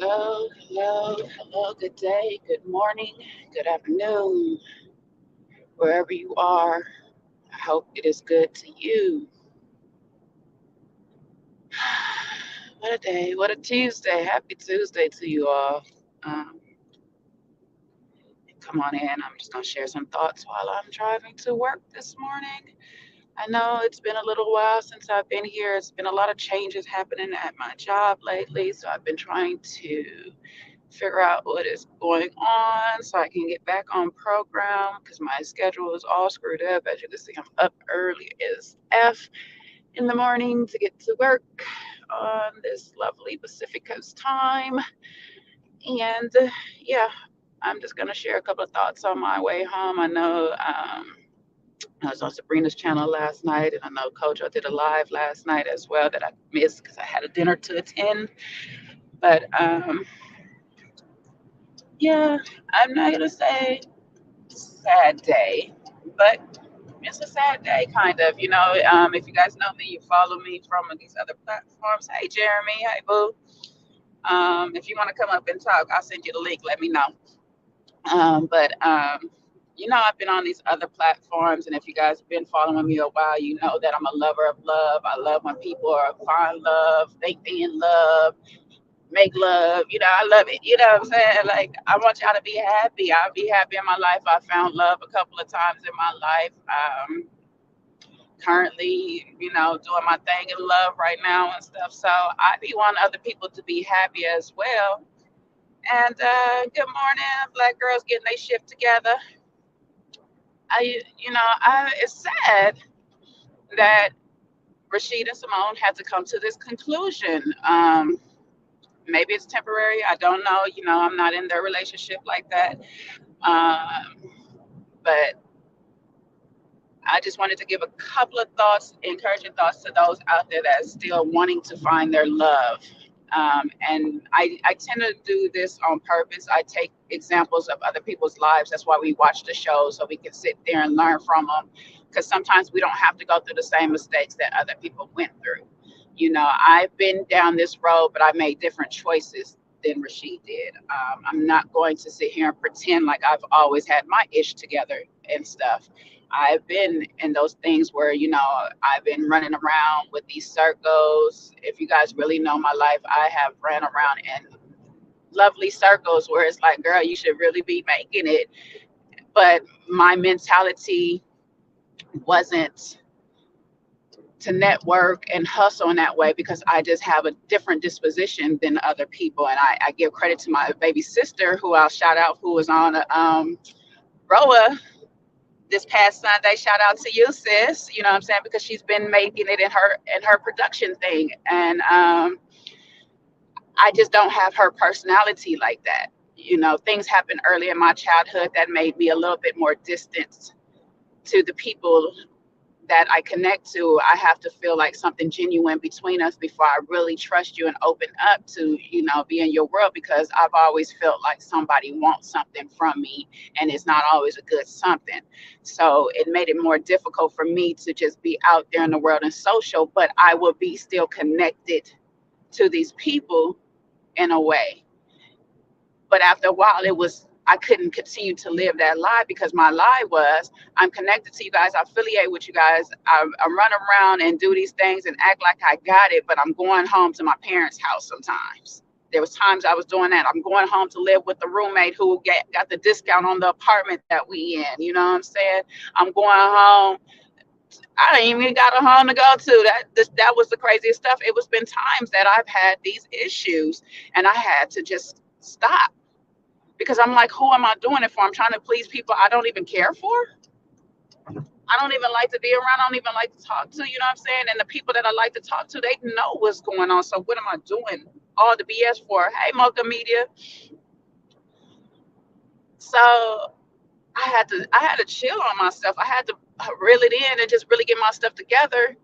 Hello, hello, hello, good day, good morning, good afternoon, wherever you are. I hope it is good to you. What a day, what a Tuesday. Happy Tuesday to you all. Um, Come on in. I'm just going to share some thoughts while I'm driving to work this morning. I know it's been a little while since I've been here. It's been a lot of changes happening at my job lately, so I've been trying to figure out what is going on so I can get back on program because my schedule is all screwed up. As you can see, I'm up early as F in the morning to get to work on this lovely Pacific Coast time. And yeah, I'm just going to share a couple of thoughts on my way home. I know I was on Sabrina's channel last night, and I know Kojo did a live last night as well that I missed because I had a dinner to attend. But yeah, I'm not going to say sad day, but it's a sad day, kind of. If you guys know me, you follow me from these other platforms. Hey, Jeremy. Hey, Boo. If you want to come up and talk, I'll send you the link. Let me know. But I've been on these other platforms, and if you guys have been following me a while, you know that I'm a lover of love. I love when people are find love, think they in love, make love. I love it. You know what I'm saying? Like, I want y'all to be happy. I'll be happy in my life. I found love a couple of times in my life. Currently, doing my thing in love right now and stuff. So I be wanting other people to be happy as well. And good morning, black girls getting their shift together. It's sad that Rashid and Simone had to come to this conclusion. Maybe it's temporary. I don't know. I'm not in their relationship like that. Um, but I just wanted to give a couple of thoughts, encouraging thoughts to those out there that are still wanting to find their love. And I tend to do this on purpose. I take examples of other people's lives. That's why we watch the show, so we can sit there and learn from them. Because sometimes we don't have to go through the same mistakes that other people went through. I've been down this road, but I made different choices than Rashid did. I'm not going to sit here and pretend like I've always had my ish together and stuff. I've been in those things where, I've been running around with these circles. If you guys really know my life, I have ran around in lovely circles where it's like, girl, you should really be making it. But my mentality wasn't to network and hustle in that way because I just have a different disposition than other people. And I give credit to my baby sister, who I'll shout out, who was on Roa this past Sunday. Shout out to you, sis. You know what I'm saying? Because she's been making it in her production thing. And I just don't have her personality like that. Things happened early in my childhood that made me a little bit more distant to the people that I connect to. I have to feel like something genuine between us before I really trust you and open up to, be in your world, because I've always felt like somebody wants something from me and it's not always a good something. So it made it more difficult for me to just be out there in the world and social, but I will be still connected to these people in a way. But after a while, I couldn't continue to live that lie, because my lie was, I'm connected to you guys, I affiliate with you guys, I run around and do these things and act like I got it, but I'm going home to my parents' house sometimes. There was times I was doing that. I'm going home to live with the roommate who got the discount on the apartment that we in. You know what I'm saying? I'm going home. I ain't even got a home to go to. That was the craziest stuff. It was been times that I've had these issues, and I had to just stop, because I'm like, who am I doing it for? I'm trying to please people I don't even care for. I don't even like to be around. I don't even like to talk to. You know what I'm saying? And the people that I like to talk to, they know what's going on. So what am I doing all the BS for? Hey, Mocha Media. So I had to chill on myself. I had to reel it in and just really get my stuff together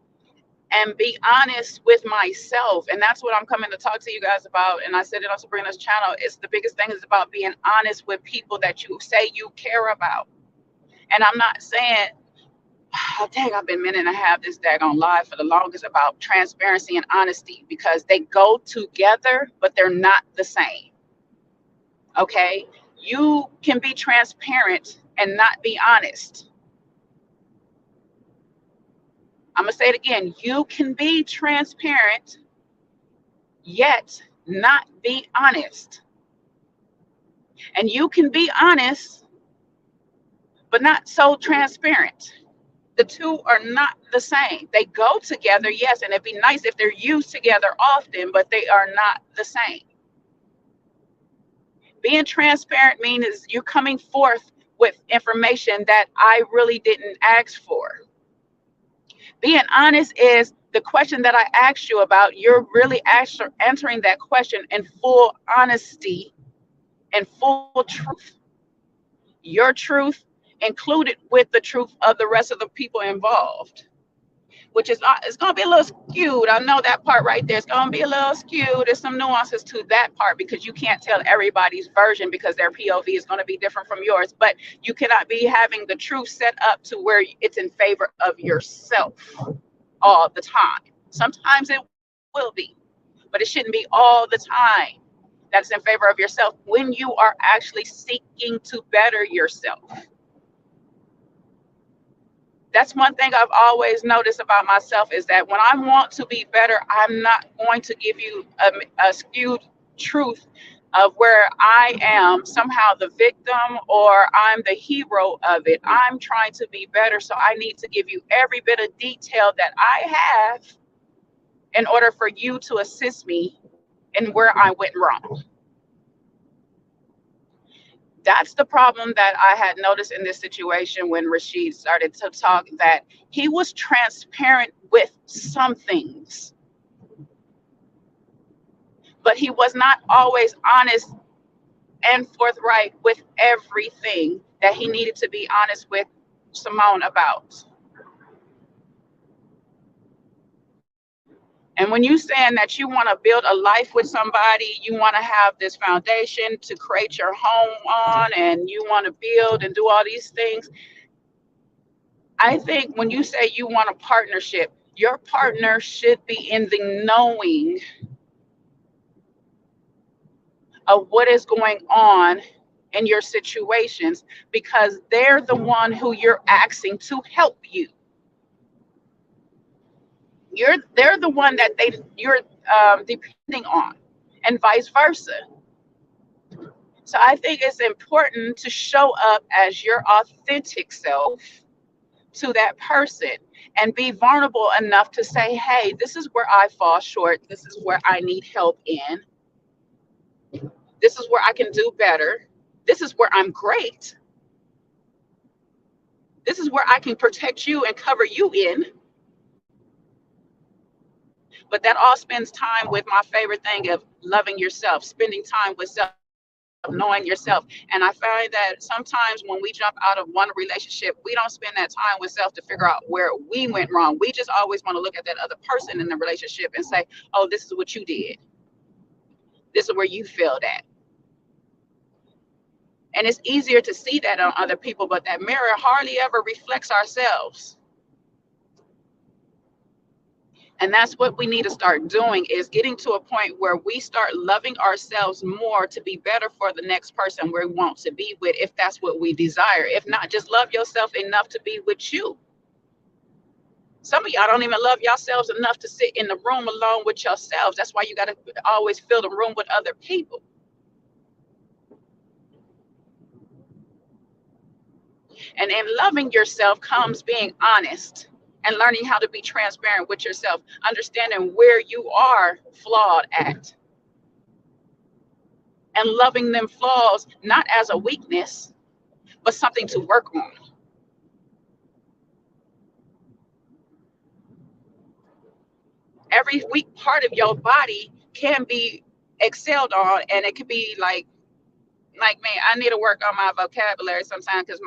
and be honest with myself. And that's what I'm coming to talk to you guys about. And I said it on Sabrina's channel. It's the biggest thing is about being honest with people that you say you care about. And I'm not saying Oh, dang, I've been meaning to have this daggone live for the longest about transparency and honesty because they go together, but they're not the same. Okay? You can be transparent and not be honest. I'm going to say it again. You can be transparent, yet not be honest. And you can be honest, but not so transparent. The two are not the same. They go together, yes, and it'd be nice if they're used together often, but they are not the same. Being transparent means you're coming forth with information that I really didn't ask for. Being honest is the question that I asked you about. You're really answering that question in full honesty and full truth. Your truth included with the truth of the rest of the people involved, which is it's going to be a little skewed. I know that part right there. It's going to be a little skewed. There's some nuances to that part because you can't tell everybody's version because their POV is going to be different from yours. But you cannot be having the truth set up to where it's in favor of yourself all the time. Sometimes it will be, but it shouldn't be all the time that's in favor of yourself when you are actually seeking to better yourself. That's one thing I've always noticed about myself is that when I want to be better, I'm not going to give you a skewed truth of where I am somehow the victim or I'm the hero of it. I'm trying to be better, so I need to give you every bit of detail that I have in order for you to assist me in where I went wrong. That's the problem that I had noticed in this situation when Rashid started to talk, that he was transparent with some things, but he was not always honest and forthright with everything that he needed to be honest with Simone about. And when you saying that you want to build a life with somebody, you want to have this foundation to create your home on, and you want to build and do all these things, I think when you say you want a partnership, your partner should be in the knowing of what is going on in your situations because they're the one who you're asking to help you. They're the one that you're depending on, and vice versa. So I think it's important to show up as your authentic self to that person and be vulnerable enough to say, hey, this is where I fall short. This is where I need help in. This is where I can do better. This is where I'm great. This is where I can protect you and cover you in. But that all spends time with my favorite thing of loving yourself, spending time with self, knowing yourself. And I find that sometimes when we jump out of one relationship, we don't spend that time with self to figure out where we went wrong. We just always want to look at that other person in the relationship and say, oh, this is what you did. This is where you failed at. And it's easier to see that on other people, but that mirror hardly ever reflects ourselves. And that's what we need to start doing, is getting to a point where we start loving ourselves more to be better for the next person we want to be with, if that's what we desire. If not, just love yourself enough to be with you. Some of y'all don't even love yourselves enough to sit in the room alone with yourselves. That's why you got to always fill the room with other people. And in loving yourself comes being honest and learning how to be transparent with yourself, understanding where you are flawed at, and loving them flaws not as a weakness, but something to work on. Every weak part of your body can be excelled on, and it could be like me, I need to work on my vocabulary sometimes because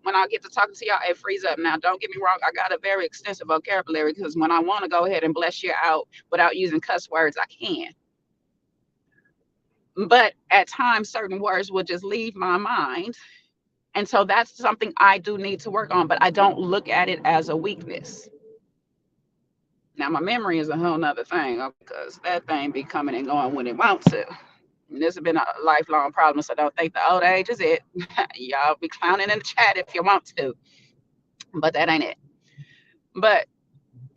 when I get to talking to y'all, it frees up. Now, don't get me wrong, I got a very extensive vocabulary because when I want to go ahead and bless you out without using cuss words, I can. But at times, certain words will just leave my mind And so that's something I do need to work on, but I don't look at it as a weakness. Now, my memory is a whole nother thing because that thing be coming and going when it wants to. And this has been a lifelong problem, so don't think the old age is it. Y'all be clowning in the chat if you want to, but that ain't it. But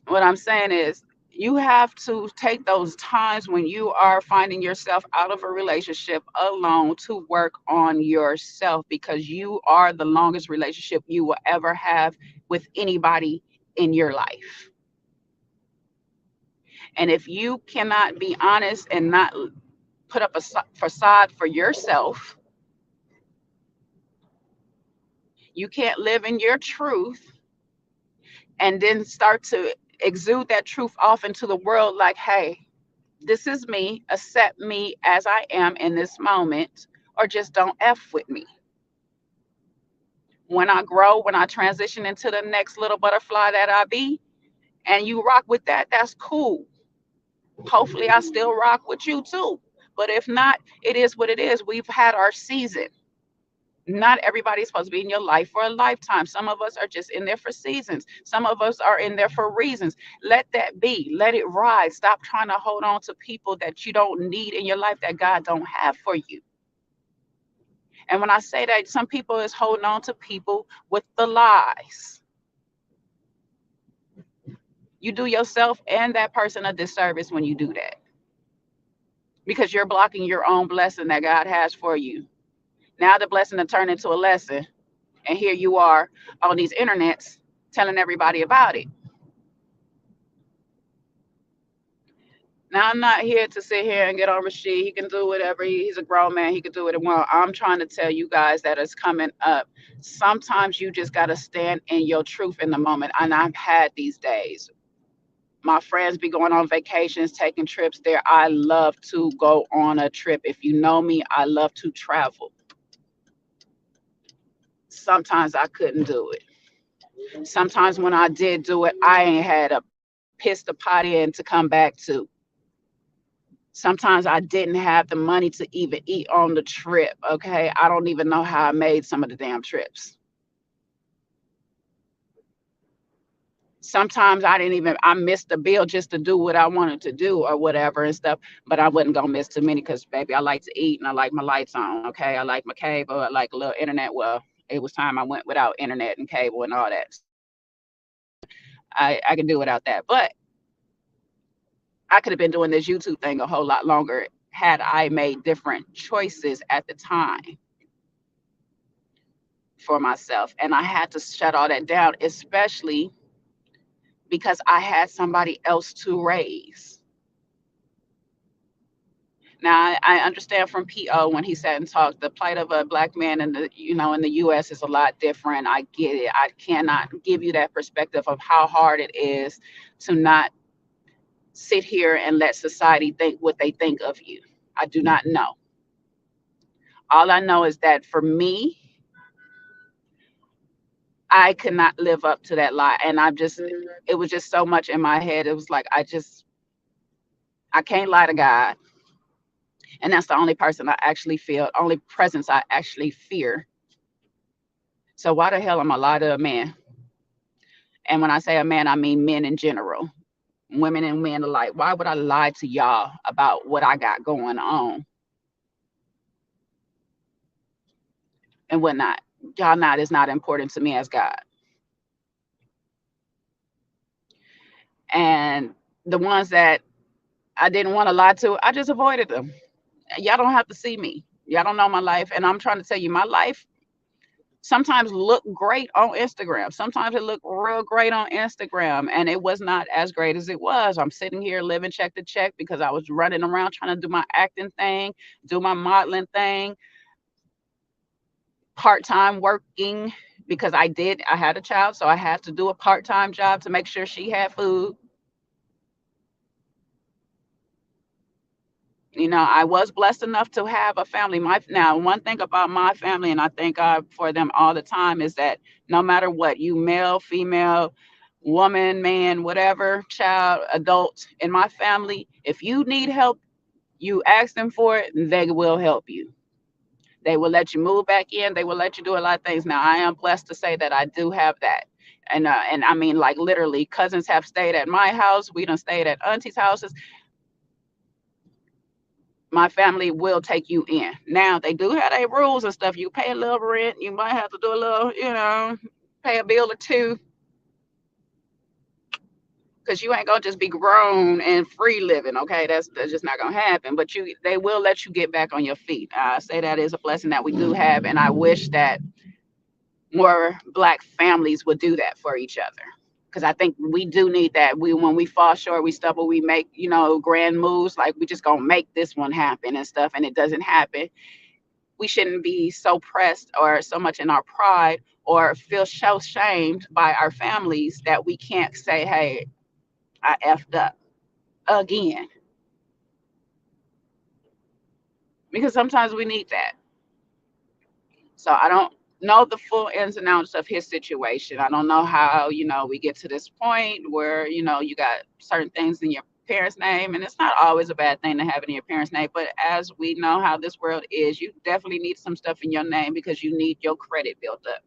what I'm saying is, you have to take those times when you are finding yourself out of a relationship alone to work on yourself, because you are the longest relationship you will ever have with anybody in your life. And if you cannot be honest and not put up a facade for yourself, you can't live in your truth and then start to exude that truth off into the world like, hey, this is me, accept me as I am in this moment, or just don't F with me. When I grow, when I transition into the next little butterfly that I be, and you rock with that, that's cool. Hopefully, I still rock with you too. But if not, it is what it is. We've had our season. Not everybody's supposed to be in your life for a lifetime. Some of us are just in there for seasons. Some of us are in there for reasons. Let that be. Let it ride. Stop trying to hold on to people that you don't need in your life, that God don't have for you. And when I say that, some people is holding on to people with the lies. You do yourself and that person a disservice when you do that, because you're blocking your own blessing that God has for you. Now the blessing to turn into a lesson, and here you are on these internets telling everybody about it. Now, I'm not here to sit here and get on Rashid. He can do whatever. He's a grown man. He can do what he wants. I'm trying to tell you guys that it's coming up. Sometimes you just got to stand in your truth in the moment. And I've had these days. My friends be going on vacations, taking trips there. I love to go on a trip. If you know me, I love to travel. Sometimes I couldn't do it. Sometimes when I did do it, I ain't had a piss to potty in to come back to. Sometimes I didn't have the money to even eat on the trip. Okay. I don't even know how I made some of the damn trips. Sometimes I missed the bill just to do what I wanted to do or whatever and stuff, but I wasn't going to miss too many because, baby, I like to eat and I like my lights on. Okay. I like my cable. I like a little internet. Well, it was time I went without internet and cable and all that. I can do without that. But I could have been doing this YouTube thing a whole lot longer had I made different choices at the time for myself. And I had to shut all that down, especially because I had somebody else to raise. Now I understand from PO when he sat and talked, the plight of a black man in the US is a lot different. I get it. I cannot give you that perspective of how hard it is to not sit here and let society think what they think of you. I do not know. All I know is that for me, I could not live up to that lie. And it was just so much in my head. It was like, I can't lie to God. And that's the only person I actually feel, only presence I actually fear. So why the hell am I lie to a man? And when I say a man, I mean men in general, women and men alike. Why would I lie to y'all about what I got going on and whatnot? Y'all not is not important to me as God. And the ones that I didn't want to lie to, I just avoided them. Y'all don't have to see me. Y'all don't know my life. And I'm trying to tell you, my life sometimes look great on Instagram. Sometimes it looked real great on Instagram, and it was not as great as it was. I'm sitting here living check to check because I was running around trying to do my acting thing, do my modeling thing, part-time working because I had a child, so I had to do a part-time job to make sure she had food. I was blessed enough to have a family. Now, one thing about my family, and I thank God for them all the time, is that no matter what, you male, female, woman, man, whatever, child, adult, in my family, if you need help, you ask them for it, and they will help you. They will let you move back in. They will let you do a lot of things. Now, I am blessed to say that I do have that. And I mean, like literally, cousins have stayed at my house. We done stayed at aunties' houses. My family will take you in. Now, they do have their rules and stuff. You pay a little rent. You might have to do a little, pay a bill or two, because you ain't gonna just be grown and free living. Okay, that's just not gonna happen. But they will let you get back on your feet. I say that is a blessing that we do have, and I wish that more Black families would do that for each other. Because I think we do need that. When we fall short, we stumble, we make grand moves, like we just gonna make this one happen and stuff, and it doesn't happen. We shouldn't be so pressed or so much in our pride or feel so shamed by our families that we can't say, hey, I effed up again, because sometimes we need that. So I don't know the full ins and outs of his situation. I don't know how, we get to this point where, you got certain things in your parents' name, and it's not always a bad thing to have it in your parents' name. But as we know how this world is, you definitely need some stuff in your name because you need your credit built up.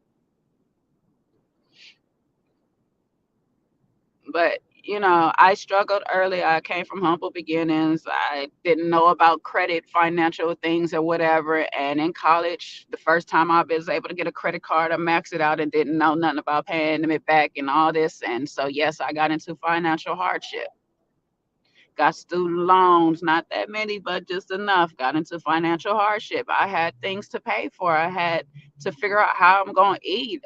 But I struggled early. I came from humble beginnings. I didn't know about credit, financial things, or whatever. And in college, the first time I was able to get a credit card, I maxed it out and didn't know nothing about paying them it back and all this. And so, yes, I got into financial hardship. Got student loans, not that many, but just enough. Got into financial hardship. I had things to pay for. I had to figure out how I'm going to eat.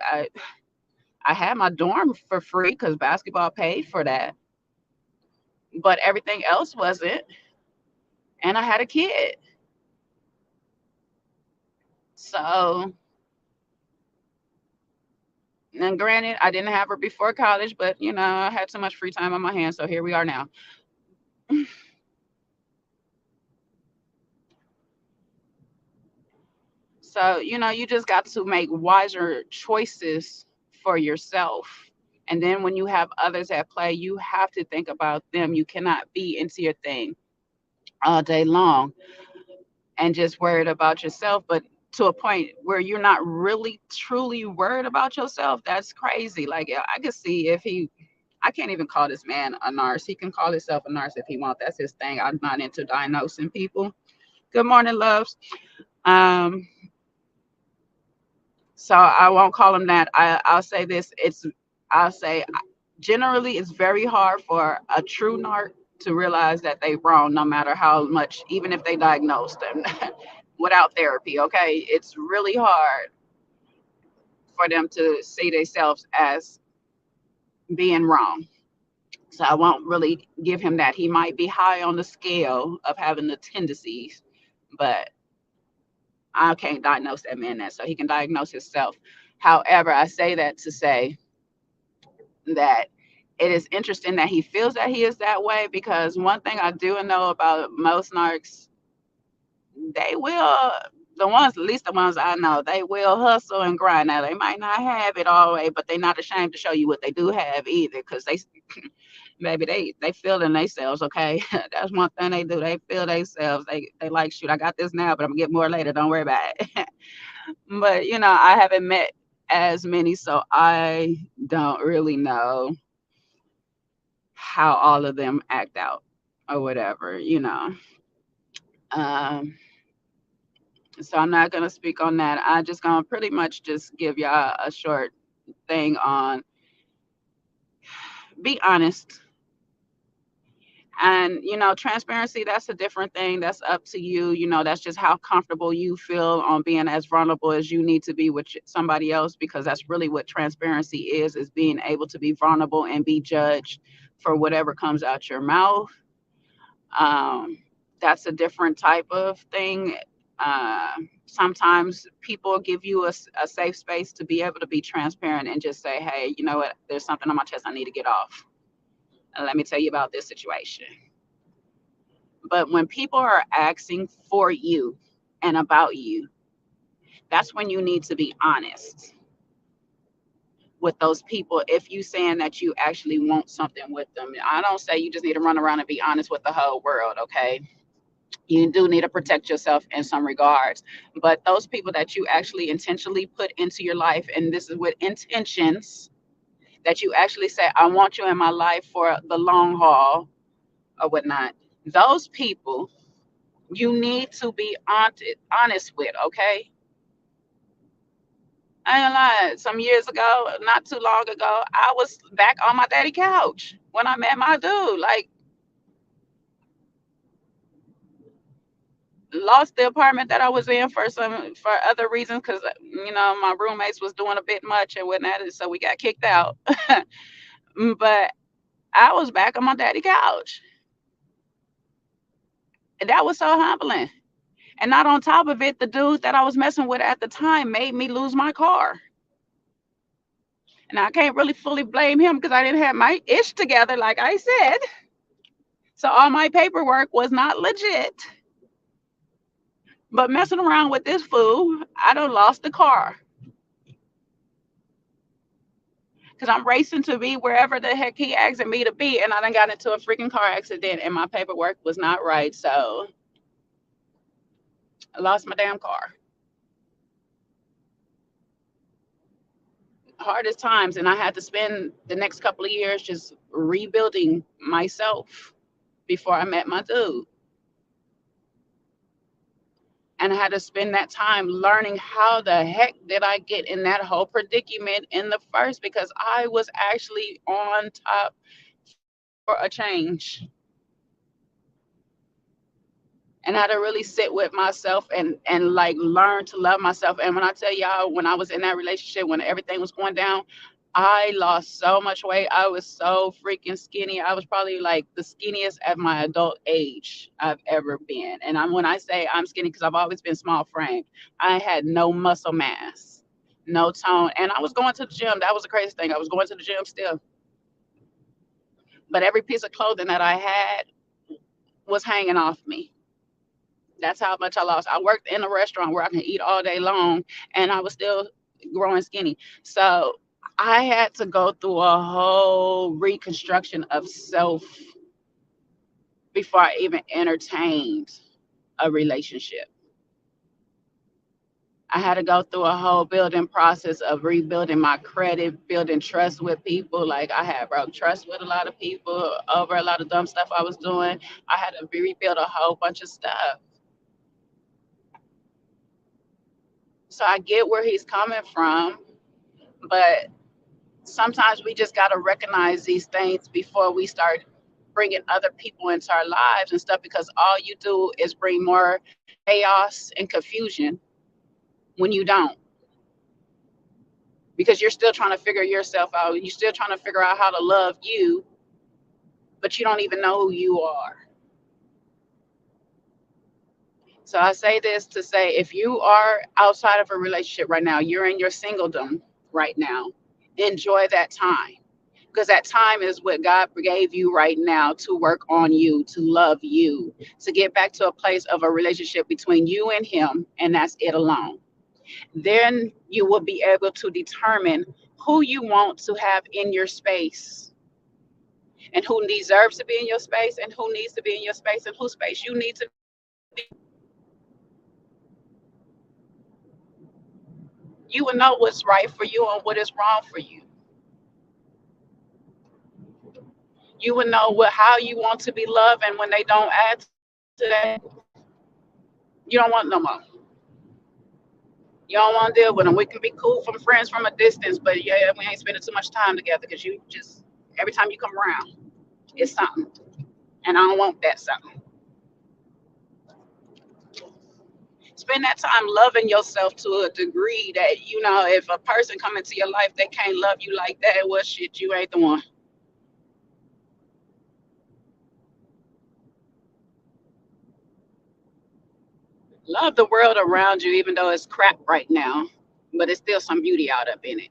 I had my dorm for free because basketball paid for that, but everything else wasn't. And I had a kid. So, and granted, I didn't have her before college, but I had so much free time on my hands. So here we are now. So, you just got to make wiser choices for yourself. And then when you have others at play, you have to think about them. You cannot be into your thing all day long and just worried about yourself, but to a point where you're not really truly worried about yourself. That's crazy. Like, yeah, I could see if I can't even call this man a narc. He can call himself a narc if he wants. That's his thing. I'm not into diagnosing people. Good morning, loves. Um, so I won't call him that. I'll say this. I'll say generally it's very hard for a true narc to realize that they wrong, no matter how much, even if they diagnose them without therapy. Okay, it's really hard for them to see themselves as being wrong. So I won't really give him that. He might be high on the scale of having the tendencies, but I can't diagnose that man that, so he can diagnose himself. However, I say that to say that it is interesting that he feels that he is that way, because one thing I do know about most narcs, they will, the ones, at least the ones I know, they will hustle and grind. Now they might not have it all the way, but they're not ashamed to show you what they do have either, because they maybe they feel in themselves. Okay, that's one thing they do. They feel themselves. They like, shoot, I got this now, but I'm gonna get more later. Don't worry about it. But I haven't met as many, so I don't really know how all of them act out or whatever. Um, so I'm not gonna speak on that. I just gonna pretty much just give y'all a short thing on be honest. And transparency, that's a different thing. That's up to you. That's just how comfortable you feel on being as vulnerable as you need to be with somebody else, because that's really what transparency is being able to be vulnerable and be judged for whatever comes out your mouth. um, that's a different type of thing. uh, Sometimes people give you a safe space to be able to be transparent and just say, hey, you know what, there's something on my chest I need to get off, and let me tell you about this situation. But when people are asking for you and about you, that's when you need to be honest with those people. If you saying that you actually want something with them, I don't say you just need to run around and be honest with the whole world, okay? You do need to protect yourself in some regards. But those people that you actually intentionally put into your life, and this is with intentions, that you actually say, I want you in my life for the long haul or whatnot, those people you need to be honest with, okay? I ain't gonna lie. Some years ago, not too long ago, I was back on my daddy couch when I met my dude. Like, lost the apartment that I was in for other reasons because my roommates was doing a bit much and whatnot, and so we got kicked out. But I was back on my daddy couch, and that was so humbling. And not on top of it, the dude that I was messing with at the time made me lose my car. And I can't really fully blame him because I didn't have my ish together, like I said. So all my paperwork was not legit. But messing around with this fool, I done lost the car because I'm racing to be wherever the heck he asking me to be, and I done got into a freaking car accident, and my paperwork was not right, so I lost my damn car. Hardest times, and I had to spend the next couple of years just rebuilding myself before I met my dude. And I had to spend that time learning how the heck did I get in that whole predicament in the first, because I was actually on top for a change. And I had to really sit with myself and like learn to love myself. And when I tell y'all, when I was in that relationship, when everything was going down, I lost so much weight. I was so freaking skinny. I was probably like the skinniest at my adult age I've ever been. And when I say I'm skinny, because I've always been small framed, I had no muscle mass, no tone. And I was going to the gym. That was the craziest thing. I was going to the gym still. But every piece of clothing that I had was hanging off me. That's how much I lost. I worked in a restaurant where I can eat all day long, and I was still growing skinny. So I had to go through a whole reconstruction of self before I even entertained a relationship. I had to go through a whole building process of rebuilding my credit, building trust with people. Like, I had broke trust with a lot of people over a lot of dumb stuff I was doing. I had to rebuild a whole bunch of stuff. So I get where he's coming from, but sometimes we just got to recognize these things before we start bringing other people into our lives and stuff, because all you do is bring more chaos and confusion when you don't, because you're still trying to figure yourself out. You're still trying to figure out how to love you, but you don't even know who you are. So I say this to say, if you are outside of a relationship right now, you're in your singledom right now, enjoy that time, because that time is what God gave you right now to work on you, to love you, to get back to a place of a relationship between you and Him, and that's it alone. Then you will be able to determine who you want to have in your space, and who deserves to be in your space, and who needs to be in your space, and whose space you need to. You will know what's right for you and what is wrong for you. You will know how you want to be loved, and when they don't add to that, you don't want no more. You don't want to deal with them. We can be cool from friends from a distance, but yeah, we ain't spending too much time together, because you just, every time you come around, it's something, and I don't want that something. Spend that time loving yourself to a degree that, if a person come into your life that can't love you like that, well, shit, you ain't the one. Love the world around you, even though it's crap right now, but it's still some beauty out up in it.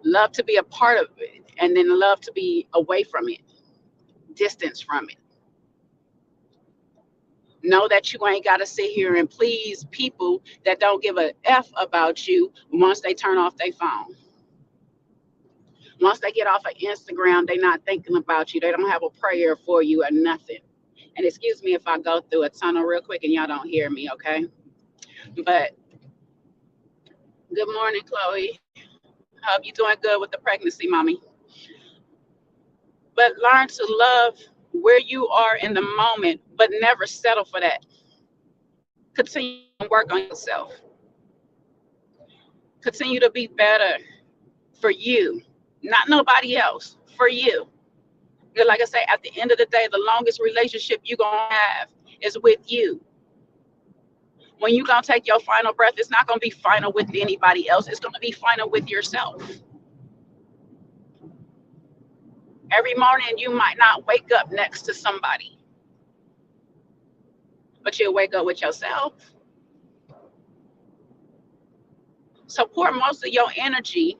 Love to be a part of it, and then love to be away from it, distance from it. Know that you ain't got to sit here and please people that don't give a F about you once they turn off their phone. Once they get off of Instagram, they not thinking about you. They don't have a prayer for you or nothing. And excuse me if I go through a tunnel real quick and y'all don't hear me, okay? But good morning, Chloe. Hope you doing good with the pregnancy, mommy. But learn to love where you are in the moment, but never settle for that. Continue to work on yourself. Continue to be better for you, not nobody else, for you. Because like I say, at the end of the day, the longest relationship you're going to have is with you. When you're going to take your final breath, it's not going to be final with anybody else. It's going to be final with yourself. Every morning, you might not wake up next to somebody, but you'll wake up with yourself. So pour most of your energy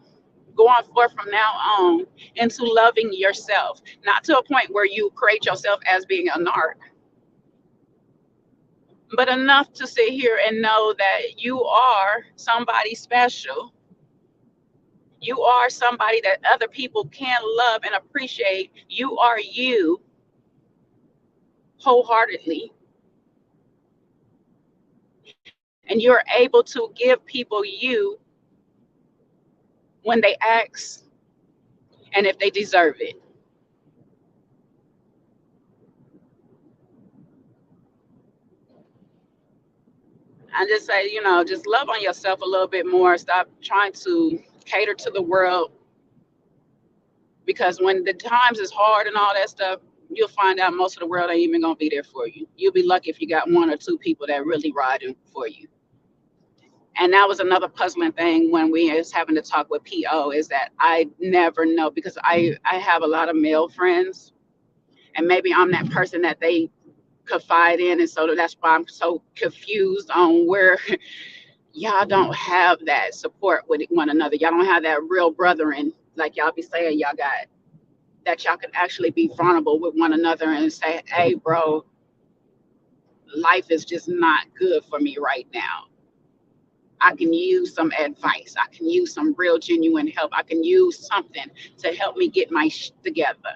going forth from now on into loving yourself, not to a point where you create yourself as being a narc, but enough to sit here and know that you are somebody special. You are somebody that other people can love and appreciate. You are you wholeheartedly, and you're able to give people you when they ask and if they deserve it. I just say, just love on yourself a little bit more. Stop trying to cater to the world, because when the times is hard and all that stuff, you'll find out most of the world ain't even gonna be there for you. You'll be lucky if you got one or two people that really riding for you. And that was another puzzling thing when we was having to talk with PO, is that I never know, because I have a lot of male friends, and maybe I'm that person that they confide in, and so that's why I'm so confused on where y'all don't have that support with one another. Y'all don't have that real brethren, like y'all be saying y'all got, that y'all can actually be vulnerable with one another and say, hey, bro, life is just not good for me right now. I can use some advice. I can use some real genuine help. I can use something to help me get my together.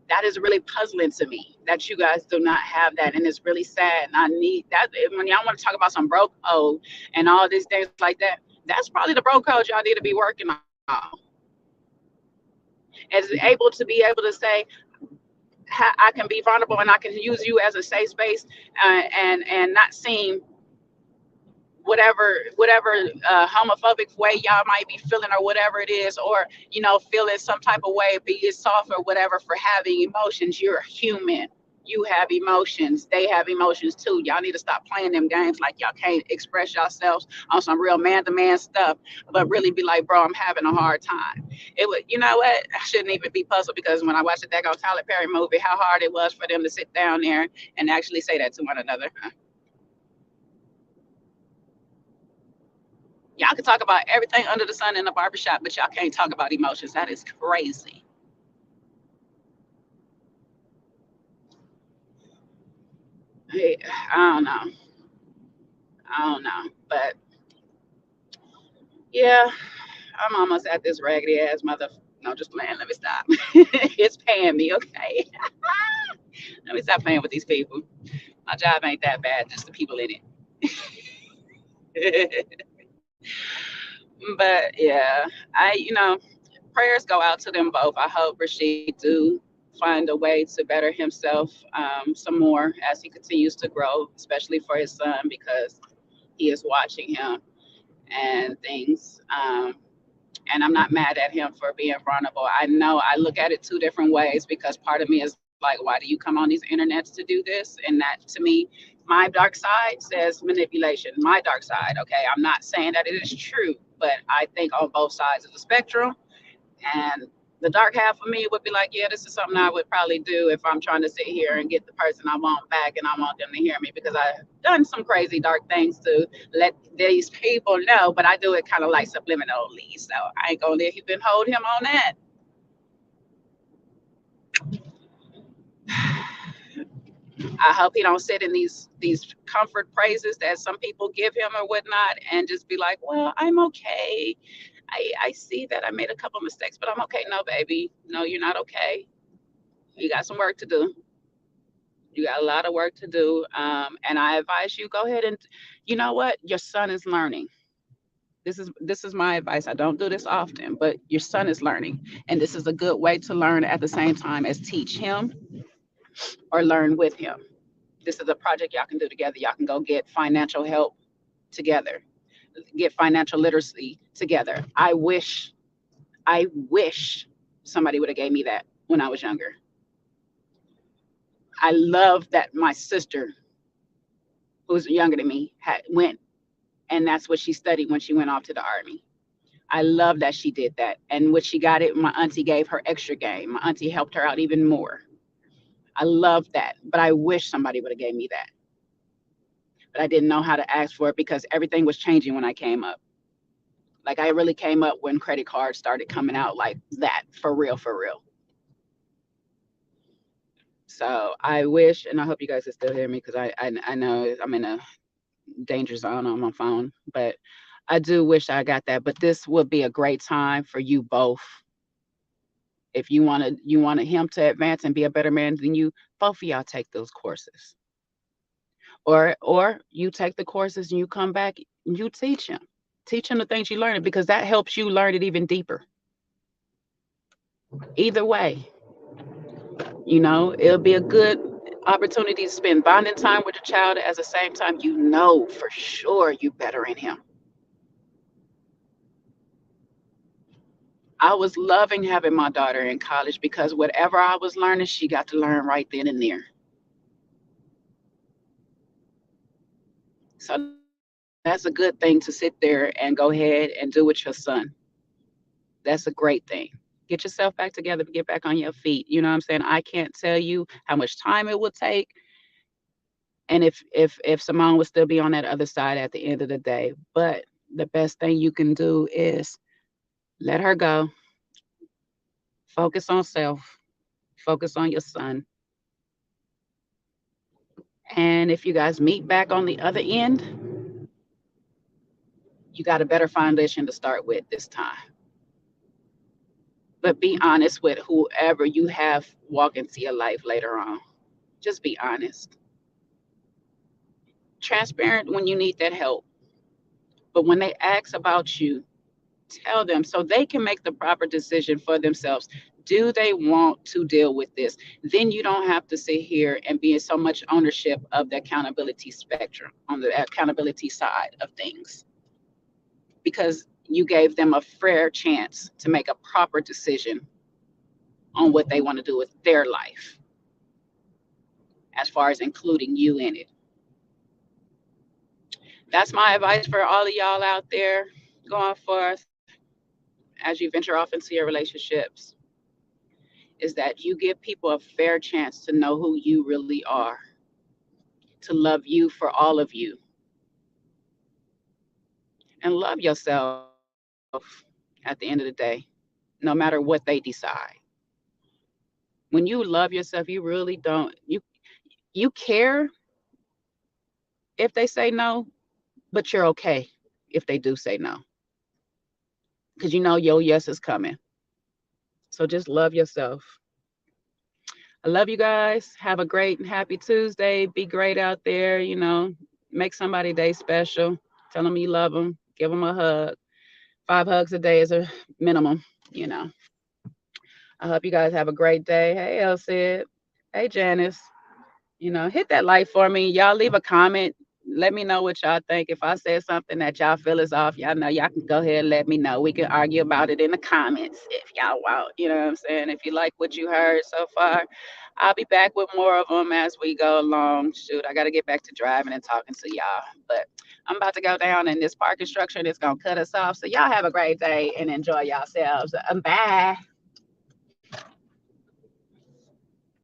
That is really puzzling to me that you guys do not have that. And it's really sad. And I need that. When y'all want to talk about some broke code and all these things like that, that's probably the broke code y'all need to be working on. As able to be able to say, I can be vulnerable and I can use you as a safe space, and not seem whatever homophobic way y'all might be feeling, or whatever it is, or feeling some type of way, be it soft or whatever, for having emotions. You're human. You have emotions. They have emotions too. Y'all need to stop playing them games like y'all can't express yourselves on some real man-to-man stuff, but really be like, bro, I'm having a hard time. It would, you know what? I shouldn't even be puzzled, because when I watched the daggone Tyler Perry movie, how hard it was for them to sit down there and actually say that to one another. Y'all can talk about everything under the sun in a barbershop, but y'all can't talk about emotions. That is crazy. Hey, I don't know. I don't know. But yeah, I'm almost at this raggedy ass mother. No, just playing. Let me stop. It's paying me, okay? Let me stop playing with these people. My job ain't that bad, just the people in it. But yeah, prayers go out to them both. I hope Rashid do find a way to better himself some more as he continues to grow, especially for his son, because he is watching him and things. And I'm not mad at him for being vulnerable. I know I look at it two different ways, because part of me is like, why do you come on these internets to do this? And that, to me, my dark side says manipulation. My dark side, okay? I'm not saying that it is true, but I think on both sides of the spectrum. And the dark half of me would be like, yeah, this is something I would probably do if I'm trying to sit here and get the person I want back, and I want them to hear me, because I've done some crazy dark things to let these people know, but I do it kind of like subliminally. So I ain't gonna let him hold him on that. I hope he don't sit in these comfort praises that some people give him or whatnot, and just be like, well, I'm okay. I see that I made a couple mistakes, but I'm okay. No, baby. No, you're not okay. You got some work to do. You got a lot of work to do. And I advise you go ahead and, you know what? Your son is learning. This is my advice. I don't do this often, but your son is learning, and this is a good way to learn at the same time as teach him or learn with him. This is a project y'all can do together. Y'all can go get financial help together, get financial literacy together. I wish somebody would have gave me that when I was younger. I love that my sister, who's younger than me, had went, and that's what she studied when she went off to the army. I love that she did that. And when she got it, my auntie gave her extra game. My auntie helped her out even more. I love that. But I wish somebody would have gave me that. But I didn't know how to ask for it because everything was changing when I came up. Like I really came up when credit cards started coming out like that, for real, for real. So I wish, and I hope you guys can still hear me because I know I'm in a danger zone on my phone, but I do wish I got that. But this would be a great time for you both. If you wanted him to advance and be a better man than you, both of y'all take those courses. Or you take the courses and you come back and you teach him. Teach him the things you learned because that helps you learn it even deeper. Either way, it'll be a good opportunity to spend bonding time with the child at the same time for sure you better in him. I was loving having my daughter in college because whatever I was learning, she got to learn right then and there. So that's a good thing to sit there and go ahead and do with your son. That's a great thing. Get yourself back together, get back on your feet. You know what I'm saying? I can't tell you how much time it will take, and if Simone would still be on that other side at the end of the day. But the best thing you can do is let her go. Focus on self. Focus on your son. And if you guys meet back on the other end, you got a better foundation to start with this time. But be honest with whoever you have walk into your life later on. Just be honest. Transparent when you need that help. But when they ask about you, tell them so they can make the proper decision for themselves. Do they want to deal with this? Then you don't have to sit here and be in so much ownership of the accountability spectrum on the accountability side of things because you gave them a fair chance to make a proper decision on what they want to do with their life as far as including you in it. That's my advice for all of y'all out there going forth as you venture off into your relationships is that you give people a fair chance to know who you really are, to love you for all of you, and love yourself at the end of the day, no matter what they decide. When you love yourself, you really don't you care if they say no, but you're okay if they do say no. Because you know your yes is coming. So just love yourself. I love you guys. Have a great and happy Tuesday. Be great out there. Make somebody day special. Tell them you love them. Give them a hug. 5 hugs a day is a minimum. You know. I hope you guys have a great day. Hey, Elsie. Hey, Janice. Hit that like for me. Y'all leave a comment. Let me know what y'all think. If I said something that y'all feel is off, y'all know y'all can go ahead and let me know. We can argue about it in the comments if y'all want. You know what I'm saying? If you like what you heard so far, I'll be back with more of them as we go along. Shoot, I got to get back to driving and talking to y'all. But I'm about to go down in this parking structure and it's going to cut us off. So y'all have a great day and enjoy yourselves. Bye.